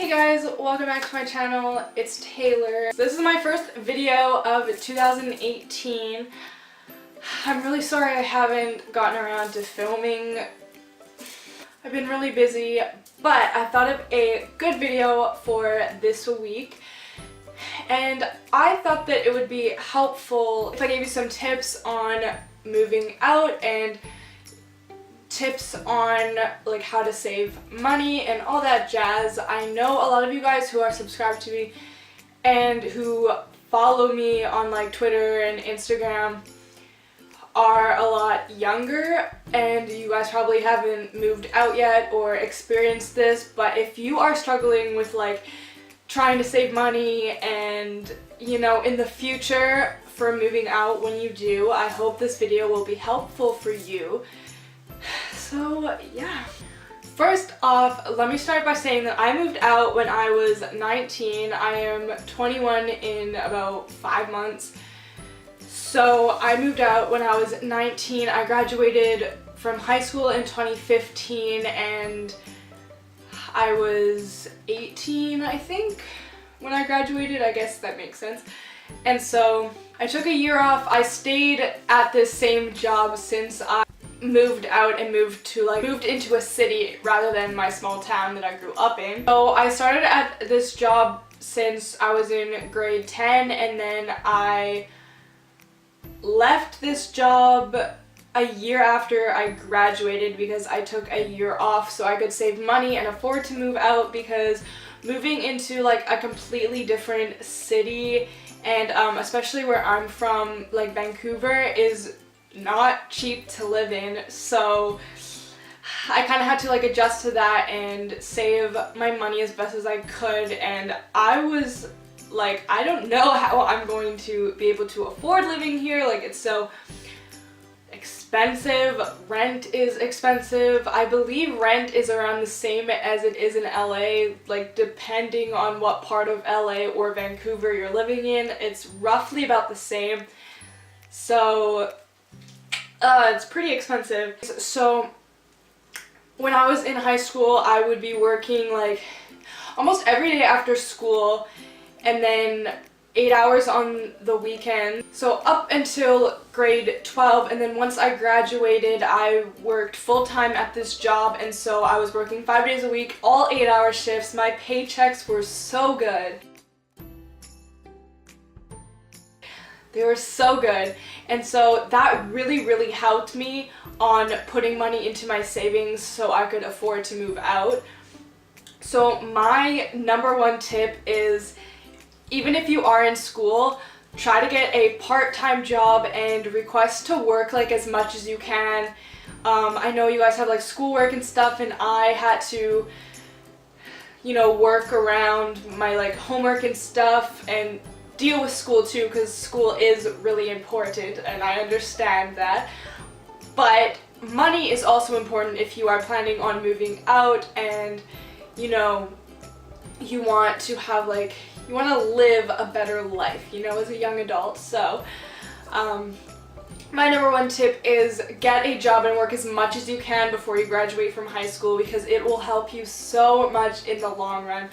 Hey guys, welcome back to my channel. It's Taylor. This is my first video of 2018. I'm really sorry I haven't gotten around to filming. I've been really busy, but I thought of a good video for this week. And I thought that it would be helpful if I gave you some tips on moving out and tips on like how to save money and all that jazz. I know a lot of you guys who are subscribed to me and who follow me on like Twitter and Instagram are a lot younger, and you guys probably haven't moved out yet or experienced this, but if you are struggling with like trying to save money and in the future for moving out when you do, I hope this video will be helpful for you. So yeah. First off, let me start by saying that I moved out when I was 19. I am 21 in about 5 months. So I moved out when I was 19. I graduated from high school in 2015 and I was 18, I think, when I graduated. I guess that makes sense. And so I took a year off. I stayed at this same job since I moved out and moved into a city rather than my small town that I grew up in. So I started at this job since I was in grade 10, and then I left this job a year after I graduated because I took a year off so I could save money and afford to move out, because moving into like a completely different city and especially where I'm from, like Vancouver, is not cheap to live in. So I kind of had to like adjust to that and save my money as best as I could, and I was like, I don't know how I'm going to be able to afford living here. Like, it's so expensive. Rent is expensive. I believe rent is around the same as it is in LA, like depending on what part of LA or Vancouver you're living in. It's roughly about the same. So it's pretty expensive. So when I was in high school, I would be working like almost every day after school, and then 8 hours on the weekend. So up until grade 12, and then once I graduated, I worked full-time at this job, and so I was working 5 days a week, all 8-hour shifts. My paychecks were so good. They were so good, and so that really helped me on putting money into my savings so I could afford to move out. So my number one tip is, even if you are in school, try to get a part-time job and request to work like as much as you can. I know you guys have like schoolwork and stuff, and I had to work around my like homework and stuff and deal with school too, because school is really important and I understand that. But money is also important if you are planning on moving out and you want to have like, you want to live a better life, as a young adult. So my number one tip is get a job and work as much as you can before you graduate from high school, because it will help you so much in the long run.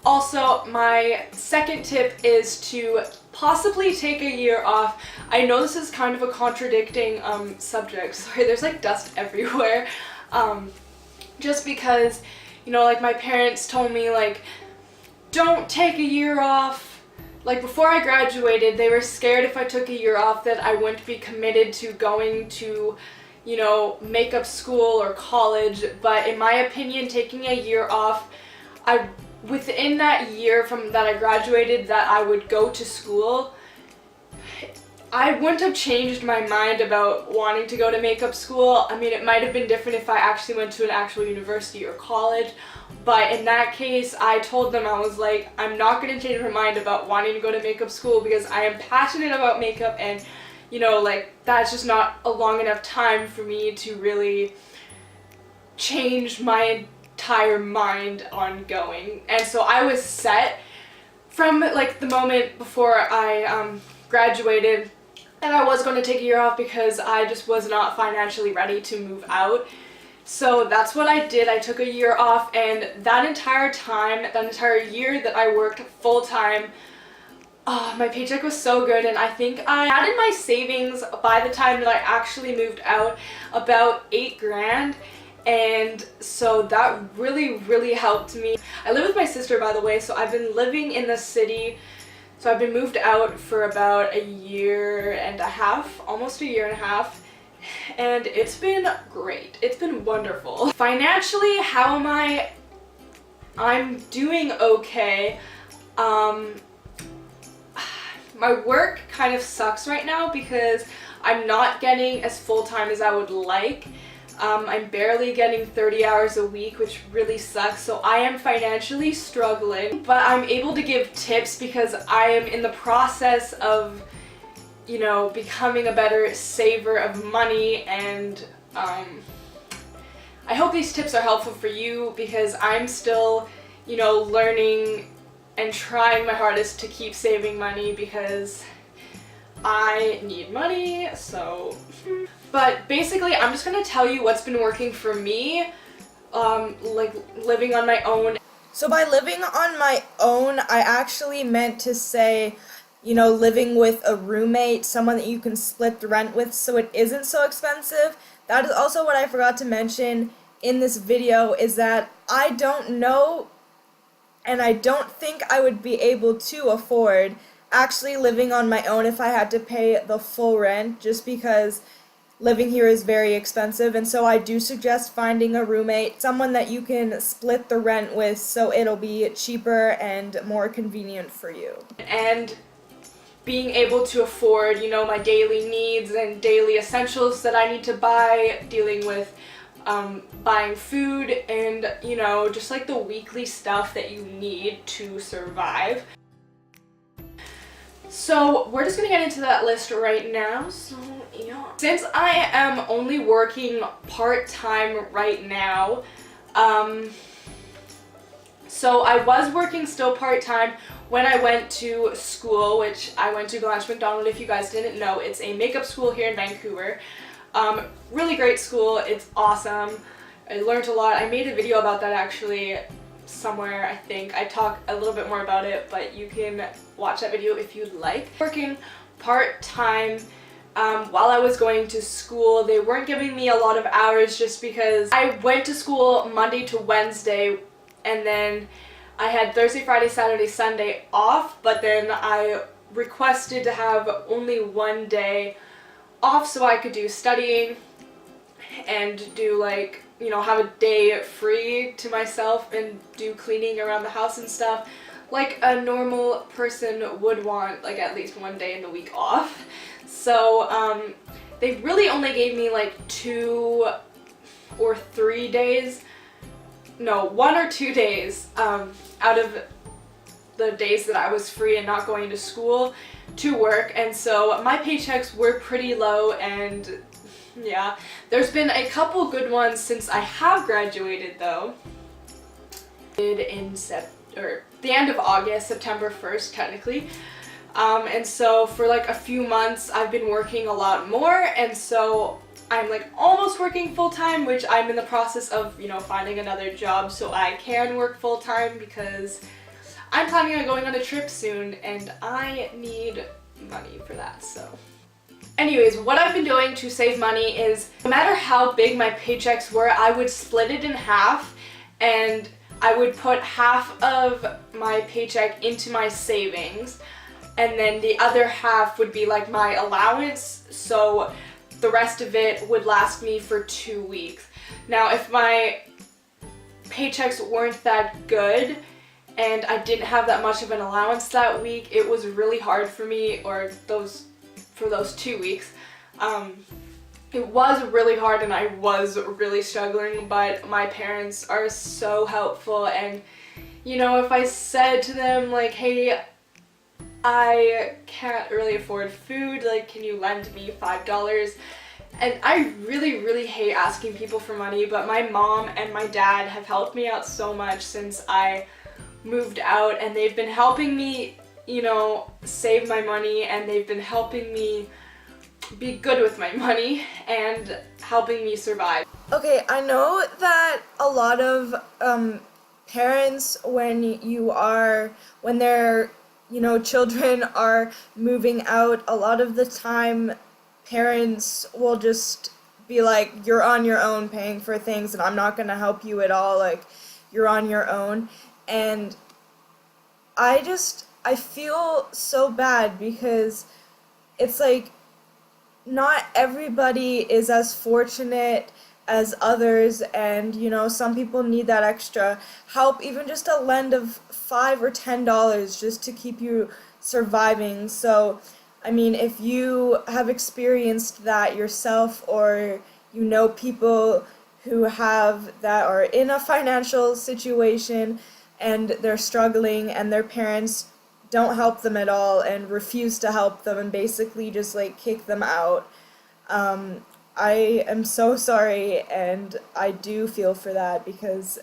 Also, my second tip is to possibly take a year off. I know this is kind of a contradicting subject. Sorry, there's like dust everywhere. Just because, like my parents told me like, don't take a year off. Like before I graduated, they were scared if I took a year off that I wouldn't be committed to going to, makeup school or college. But in my opinion, taking a year off, within that year from that I graduated that I would go to school, I wouldn't have changed my mind about wanting to go to makeup school. I mean, it might have been different if I actually went to an actual university or college, but in that case, I told them, I was like, I'm not going to change my mind about wanting to go to makeup school because I am passionate about makeup, and like that's just not a long enough time for me to really change my entire mind on going. And so I was set from like the moment before I graduated that I was going to take a year off because I just was not financially ready to move out. So that's what I did. I took a year off, and that entire time, that entire year that I worked full-time, my paycheck was so good, and I think I had in my savings by the time that I actually moved out about 8 grand. And so that really helped me. I live with my sister, by the way, so I've been living in the city. So I've been moved out for about a year and a half, almost a year and a half, and it's been great. It's been wonderful. Financially, how am I? I'm doing okay. My work kind of sucks right now because I'm not getting as full-time as I would like. I'm barely getting 30 hours a week, which really sucks, so I am financially struggling. But I'm able to give tips because I am in the process of, you know, becoming a better saver of money, and I hope these tips are helpful for you because I'm still, you know, learning and trying my hardest to keep saving money because I need money, so... But basically, I'm just gonna tell you what's been working for me, like living on my own. So by living on my own, I actually meant to say, you know, living with a roommate, someone that you can split the rent with so it isn't so expensive. That is also what I forgot to mention in this video, is that I don't know, and I don't think I would be able to afford actually living on my own if I had to pay the full rent, just because living here is very expensive. And so I do suggest finding a roommate, someone that you can split the rent with so it'll be cheaper and more convenient for you. And being able to afford, you know, my daily needs and daily essentials that I need to buy, dealing with buying food and, you know, just like the weekly stuff that you need to survive. So we're just gonna get into that list right now. So yeah, since I am only working part-time right now, so I was working still part-time when I went to school, which I went to Blanche McDonald. If you guys didn't know, it's a makeup school here in Vancouver. Really great school. It's awesome. I learned a lot. I made a video about that actually somewhere, I think. I talk a little bit more about it, but you can watch that video if you'd like. Working part-time while I was going to school, they weren't giving me a lot of hours just because I went to school Monday to Wednesday, and then I had Thursday, Friday, Saturday, Sunday off, but then I requested to have only one day off so I could do studying and do, like, you know, have a day free to myself and do cleaning around the house and stuff like a normal person would want, like at least one day in the week off. So they really only gave me like 2 or 3 days, no, 1 or 2 days out of the days that I was free and not going to school to work, and so my paychecks were pretty low. And yeah, there's been a couple good ones since I have graduated though. In the end of August, September 1st technically. And so for like a few months I've been working a lot more, and so I'm like almost working full-time, which I'm in the process of, you know, finding another job so I can work full-time because I'm planning on going on a trip soon and I need money for that. So anyways, what I've been doing to save money is, no matter how big my paychecks were, I would split it in half, and I would put half of my paycheck into my savings, and then the other half would be like my allowance, so the rest of it would last me for 2 weeks. Now, if my paychecks weren't that good and I didn't have that much of an allowance that week, it was really hard for me, or for those 2 weeks. It was really hard and I was really struggling, but my parents are so helpful, and you know, if I said to them like, hey, I can't really afford food, like, can you lend me $5? And I really hate asking people for money, but my mom and my dad have helped me out so much since I moved out, and they've been helping me, you know, save my money, and they've been helping me be good with my money and helping me survive. Okay, I know that a lot of parents, when their children are moving out, a lot of the time parents will just be like, you're on your own paying for things and I'm not going to help you at all, like you're on your own. And I feel so bad because it's like not everybody is as fortunate as others, and some people need that extra help, even just a lend of $5 or $10 just to keep you surviving. So I mean, if you have experienced that yourself, or people who are in a financial situation and they're struggling and their parents don't help them at all and refuse to help them and basically just like kick them out, I am so sorry, and I do feel for that because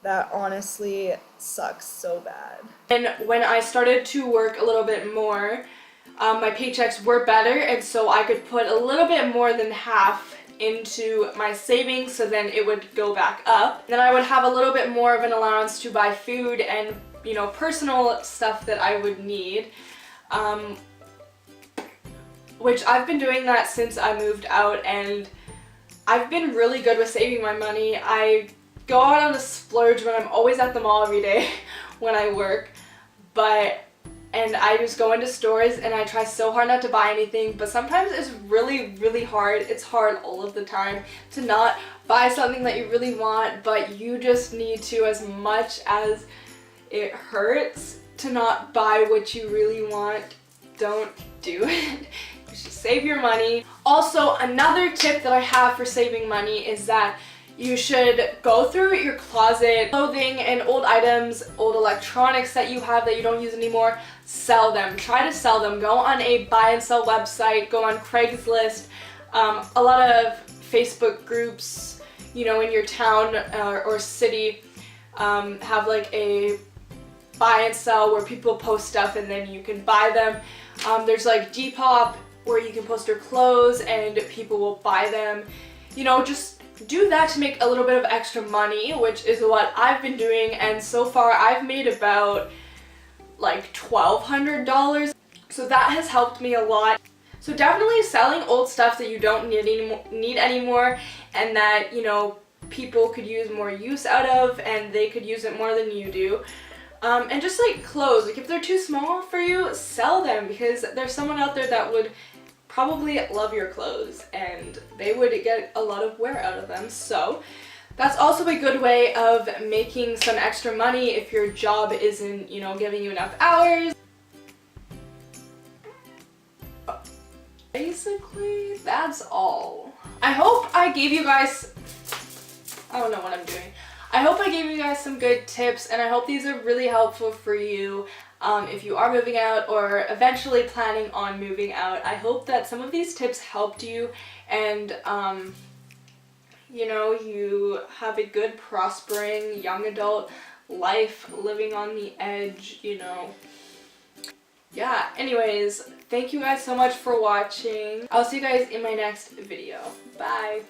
that honestly sucks so bad. And when I started to work a little bit more, my paychecks were better, and so I could put a little bit more than half into my savings, so then it would go back up. Then I would have a little bit more of an allowance to buy food and personal stuff that I would need, which I've been doing that since I moved out, and I've been really good with saving my money. I go out on a splurge when I'm always at the mall every day when I work, and I just go into stores and I try so hard not to buy anything, but sometimes it's really, really hard. It's hard all of the time to not buy something that you really want, but you just need to, as much as it hurts to not buy what you really want, don't do it. You should save your money. Also, another tip that I have for saving money is that you should go through your closet, clothing and old items, old electronics that you have that you don't use anymore, sell them. Try to sell them. Go on a buy and sell website, go on Craigslist, a lot of Facebook groups, in your town or city have like a buy and sell where people post stuff and then you can buy them. There's like Depop where you can post your clothes and people will buy them. Just do that to make a little bit of extra money, which is what I've been doing, and so far I've made about like $1,200, so that has helped me a lot. So definitely selling old stuff that you don't need anymore and that people could use more use out of, and they could use it more than you do. And just like clothes, like if they're too small for you, sell them, because there's someone out there that would probably love your clothes and they would get a lot of wear out of them. So that's also a good way of making some extra money if your job isn't, giving you enough hours. Basically, that's all. I hope I gave you guys, I don't know what I'm doing. I hope I gave you guys some good tips, and I hope these are really helpful for you if you are moving out or eventually planning on moving out. I hope that some of these tips helped you, and you have a good, prospering young adult life living on the edge, Yeah, anyways, thank you guys so much for watching. I'll see you guys in my next video. Bye!